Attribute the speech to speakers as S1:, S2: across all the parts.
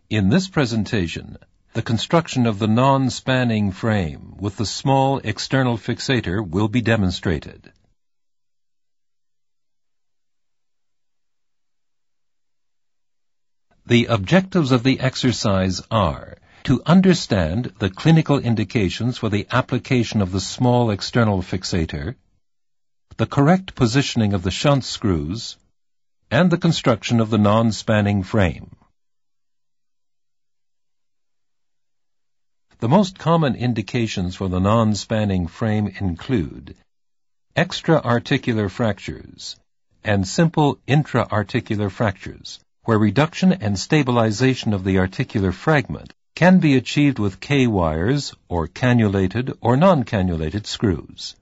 S1: In this presentation, the construction of the non-spanning frame with the small external fixator will be demonstrated. The objectives of the exercise are to understand the clinical indications for the application of the small external fixator, the correct positioning of the shunt screws, and the construction of the non-spanning frame. The most common indications for the non-spanning frame include extra-articular fractures and simple intra-articular fractures, where reduction and stabilization of the articular fragment can be achieved with K-wires or cannulated or non-cannulated screws.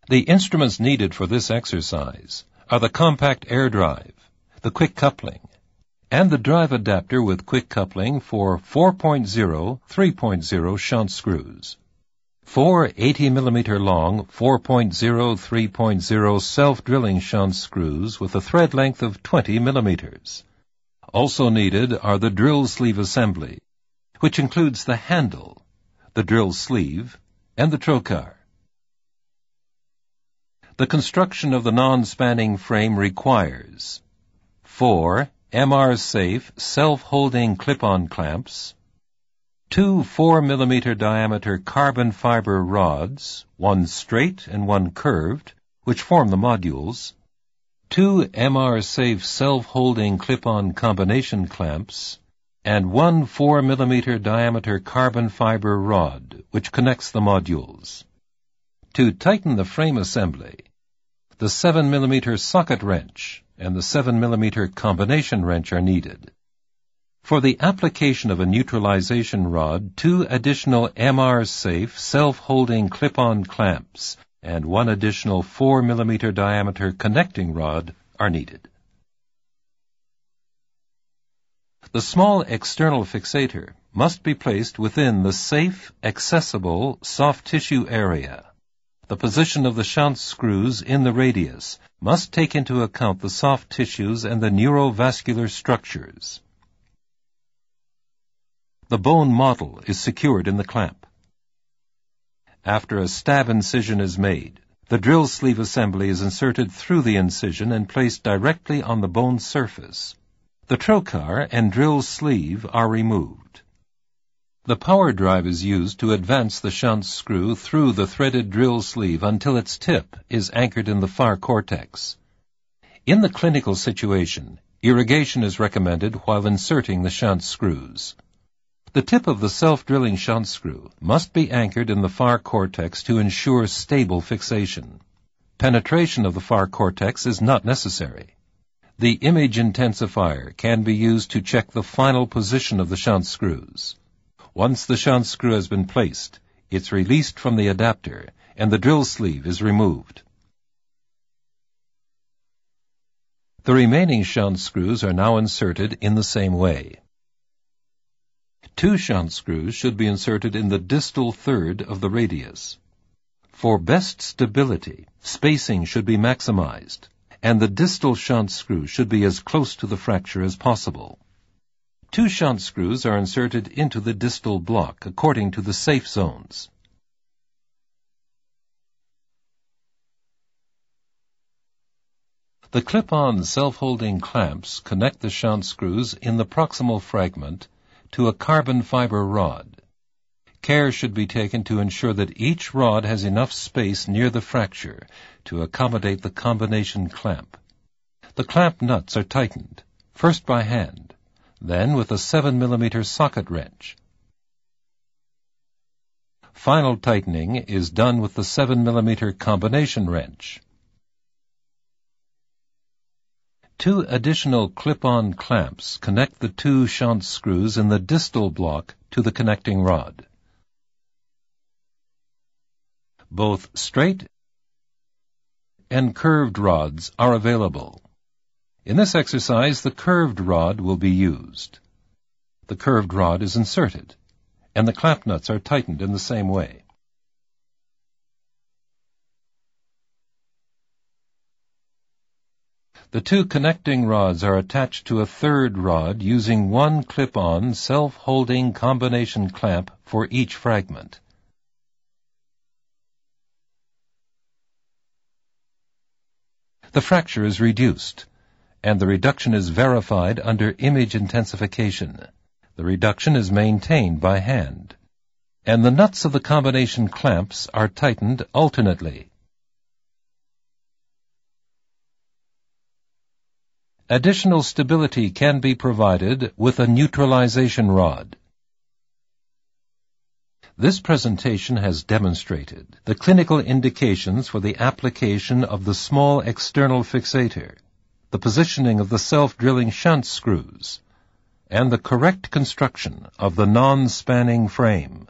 S1: The instruments needed for this exercise are the compact air drive, the quick coupling, and the drive adapter with quick coupling for 4.0, 3.0 shunt screws. 4 80mm long 4.0, 3.0 self-drilling shunt screws with a thread length of 20 millimeters. Also needed are the drill sleeve assembly, which includes the handle, the drill sleeve, and the trocar. The construction of the non-spanning frame requires 4 MR-safe self-holding clip-on clamps, 2 4mm diameter carbon fiber rods, one straight and one curved, which form the modules, 2 MR-safe self-holding clip-on combination clamps, and 1 4mm diameter carbon fiber rod, which connects the modules. To tighten the frame assembly, the 7mm socket wrench and the 7mm combination wrench are needed. For the application of a neutralization rod, 2 additional MR-safe self-holding clip-on clamps and 1 additional 4mm diameter connecting rod are needed. The small external fixator must be placed within the safe, accessible, soft tissue area. The position of the shunt screws in the radius must take into account the soft tissues and the neurovascular structures. The bone model is secured in the clamp. After a stab incision is made, the drill sleeve assembly is inserted through the incision and placed directly on the bone surface. The trocar and drill sleeve are removed. The power drive is used to advance the shunt screw through the threaded drill sleeve until its tip is anchored in the far cortex. In the clinical situation, irrigation is recommended while inserting the shunt screws. The tip of the self-drilling shunt screw must be anchored in the far cortex to ensure stable fixation. Penetration of the far cortex is not necessary. The image intensifier can be used to check the final position of the shunt screws. Once the shunt screw has been placed, it's released from the adapter and the drill sleeve is removed. The remaining shunt screws are now inserted in the same way. 2 shunt screws should be inserted in the distal third of the radius. For best stability, spacing should be maximized, and the distal shunt screw should be as close to the fracture as possible. 2 shunt screws are inserted into the distal block according to the safe zones. The clip-on self-holding clamps connect the shunt screws in the proximal fragment to a carbon fiber rod. Care should be taken to ensure that each rod has enough space near the fracture to accommodate the combination clamp. The clamp nuts are tightened, first by hand, then with a 7mm socket wrench. Final tightening is done with the 7mm combination wrench. 2 additional clip-on clamps connect the 2 shunt screws in the distal block to the connecting rod. Both straight and curved rods are available. In this exercise, the curved rod will be used. The curved rod is inserted, and the clamp nuts are tightened in the same way. The two connecting rods are attached to a third rod using one clip-on, self-holding combination clamp for each fragment. The fracture is reduced, and the reduction is verified under image intensification. The reduction is maintained by hand, and the nuts of the combination clamps are tightened alternately. Additional stability can be provided with a neutralization rod. This presentation has demonstrated the clinical indications for the application of the small external fixator, the positioning of the self-drilling shunt screws, and the correct construction of the non-spanning frame.